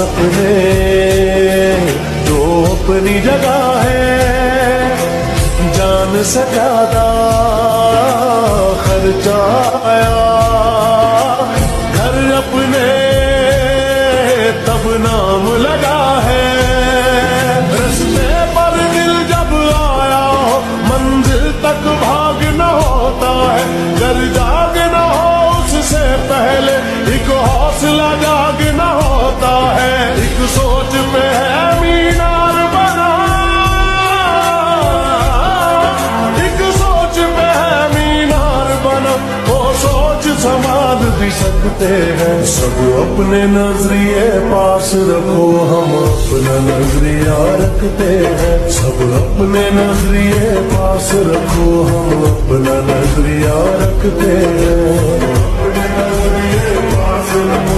सपने जो अपनी जगह है, जान से ज्यादा खर्चा आया। घर अपने तब नाम लगा है, रस्ते पर दिल जब आया हो, मंजिल तक भाग न होता है। घर जागना हो उससे पहले एक हौसला जागना होता है। एक सोच पे है मीनार बना, एक सोच पे है मीनार बना, वो सोच संभाल भी सकते हैं। सब अपने नजरिए पास रखो, हम अपना नजरिया रखते हैं। सब अपने नजरिए पास रखो, हम अपना नजरिया रखते हैं। अपने नजरिए पास रखो।